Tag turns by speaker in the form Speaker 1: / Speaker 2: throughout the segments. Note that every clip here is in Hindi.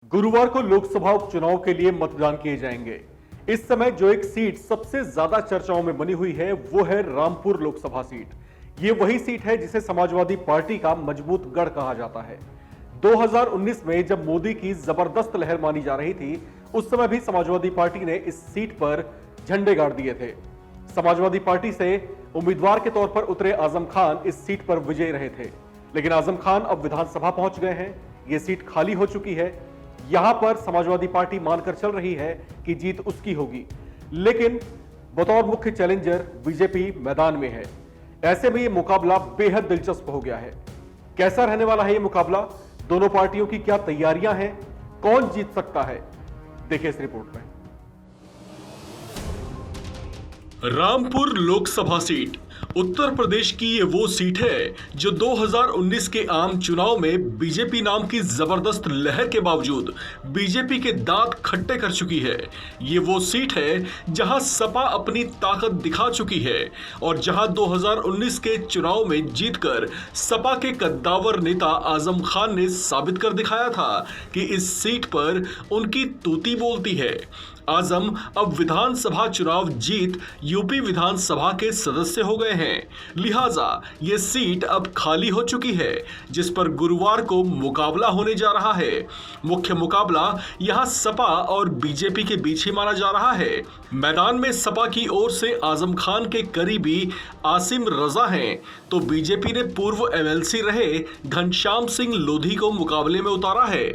Speaker 1: गुरुवार को लोकसभा उपचुनाव के लिए मतदान किए जाएंगे। इस समय जो एक सीट सबसे ज्यादा चर्चाओं में बनी हुई है वो है रामपुर लोकसभा सीट। ये वही सीट है जिसे समाजवादी पार्टी का मजबूत गढ़ कहा जाता है। 2019 में जब मोदी की जबरदस्त लहर मानी जा रही थी, उस समय भी समाजवादी पार्टी ने इस सीट पर झंडे गाड़ दिए थे। समाजवादी पार्टी से उम्मीदवार के तौर पर उतरे आजम खान इस सीट पर विजयी रहे थे, लेकिन आजम खान अब विधानसभा पहुंच गए हैं। यह सीट खाली हो चुकी है। यहां पर समाजवादी पार्टी मानकर चल रही है कि जीत उसकी होगी, लेकिन बतौर मुख्य चैलेंजर बीजेपी मैदान में है। ऐसे में यह मुकाबला बेहद दिलचस्प हो गया है। कैसा रहने वाला है यह मुकाबला? दोनों पार्टियों की क्या तैयारियां हैं? कौन जीत सकता है? देखिए इस रिपोर्ट में।
Speaker 2: रामपुर लोकसभा सीट उत्तर प्रदेश की ये वो सीट है जो 2019 के आम चुनाव में बीजेपी नाम की जबरदस्त लहर के बावजूद बीजेपी के दांत खट्टे कर चुकी है। ये वो सीट है जहां सपा अपनी ताकत दिखा चुकी है और जहां 2019 के चुनाव में जीतकर सपा के कद्दावर नेता आजम खान ने साबित कर दिखाया था कि इस सीट पर उनकी तूती बोलती है। आजम अब विधानसभा चुनाव जीत यूपी विधानसभा के सदस्य हो गए हैं, लिहाजा ये सीट अब खाली हो चुकी है, जिस पर गुरुवार को मुकाबला होने जा रहा है। मुख्य मुकाबला यहां सपा और बीजेपी के बीच ही माना जा रहा है। मैदान में सपा की ओर से आजम खान के करीबी आसिम रजा हैं, तो बीजेपी ने पूर्व एमएलसी रहे घनश्याम सिंह लोधी को मुकाबले में उतारा है।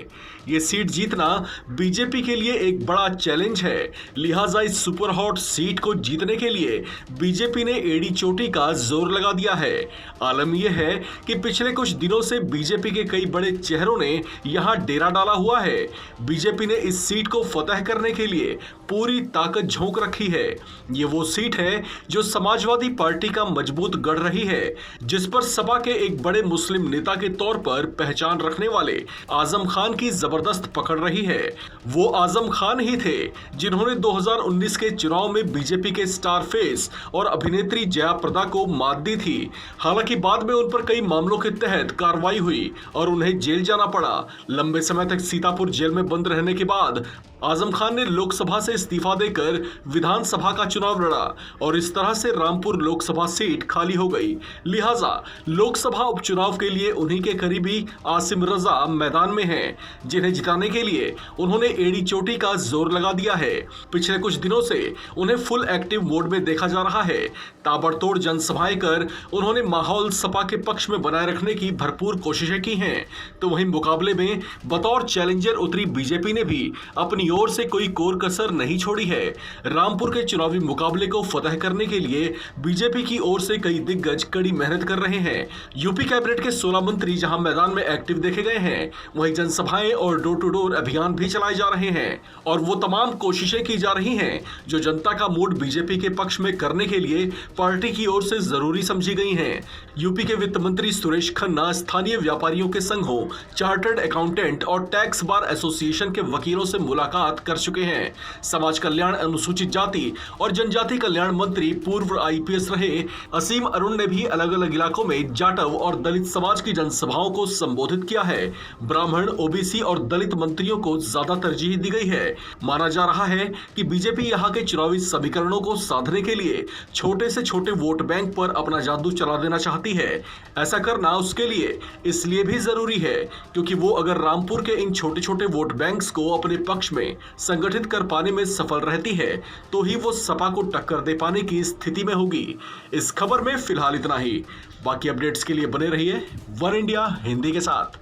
Speaker 2: ये सीट जीतना बीजेपी के लिए एक बड़ा चैलेंज है, लिहाजा इस सुपर हॉट सीट को जीतने के लिए बीजेपी ने एड़ी चोटी का जोर लगा दिया है। आलम यह है कि पिछले कुछ दिनों से बीजेपी के कई बड़े चेहरों ने यहां डेरा डाला हुआ है। बीजेपी ने इस सीट को फतह करने के लिए पूरी ताकत झोंक रखी है। ये वो सीट है जो समाजवादी पार्टी का मजबूत गढ़ रही है, जिस पर सपा के एक बड़े मुस्लिम नेता के तौर पर पहचान रखने वाले आजम खान की जबरदस्त पकड़ रही है। वो आजम खान ही थे जिन्होंने 2019 के चुनाव में बीजेपी के स्टार फेस और अभिनेत्री जया प्रदा को मात दी थी। हालांकि बाद में उन पर कई मामलों के तहत कार्रवाई हुई और उन्हें जेल जाना पड़ा। लंबे समय तक सीतापुर जेल में बंद रहने के बाद आजम खान ने लोकसभा से इस्तीफा देकर विधानसभा का चुनाव लड़ा और इस तरह से रामपुर लोकसभा सीट खाली हो गई। लिहाजा लोकसभा उपचुनाव के लिए उन्हीं के करीबी आसिम रजा मैदान में हैं, जिन्हें जिताने के लिए उन्होंने एड़ी चोटी का जोर लगा दिया है। पिछले कुछ दिनों से उन्हें फुल एक्टिव मोड में देखा जा रहा है। ताबड़तोड़ जनसभाएं कर उन्होंने माहौल सपा के पक्ष में बनाए रखने की भरपूर कोशिशें की हैं। तो वहीं मुकाबले में बतौर चैलेंजर उतरी बीजेपी ने भी अपनी ओर से कोई कोर कसर नहीं छोड़ी है। रामपुर के चुनावी मुकाबले को फतह करने के लिए बीजेपी की ओर से कई दिग्गज कड़ी मेहनत कर रहे हैं। यूपी कैबिनेट के 16 मंत्री जहां मैदान में एक्टिव देखे गए हैं, वहीं जनसभाएं और डोर टू डोर अभियान भी चलाए जा रहे हैं और वो तमाम कोशिशें की जा रही हैं जो जनता का मूड बीजेपी के पक्ष में करने के लिए पार्टी की ओर से जरूरी समझी गई हैं। यूपी के वित्त मंत्री सुरेश खन्ना स्थानीय व्यापारियों के संघों, चार्टर्ड अकाउंटेंट और टैक्स बार एसोसिएशन के वकीलों से मुलाकात कर चुके हैं। समाज कल्याण, अनुसूचित जाति और जनजाति कल्याण मंत्री पूर्व आईपीएस रहे असीम अरुण ने भी अलग अलग इलाकों में जाटव और दलित समाज की जनसभाओं को संबोधित किया है। ब्राह्मण, ओबीसी और दलित मंत्रियों को ज्यादा तरजीह दी गई है। माना जा रहा है कि बीजेपी यहां के चुनावी समीकरणों को साधने के लिए छोटे से छोटे वोट बैंक पर अपना जादू चला देना चाहती है। ऐसा करना उसके लिए इसलिए भी जरूरी है क्योंकि वो अगर रामपुर के इन छोटे छोटे वोट बैंक्स को अपने पक्ष में संगठित कर पाने में सफल रहती है तो ही वो सपा को टक्कर दे पाने की स्थिति में होगी। इस खबर में फिलहाल इतना ही। बाकी अपडेट्स के लिए बने रहिए वन इंडिया हिंदी के साथ।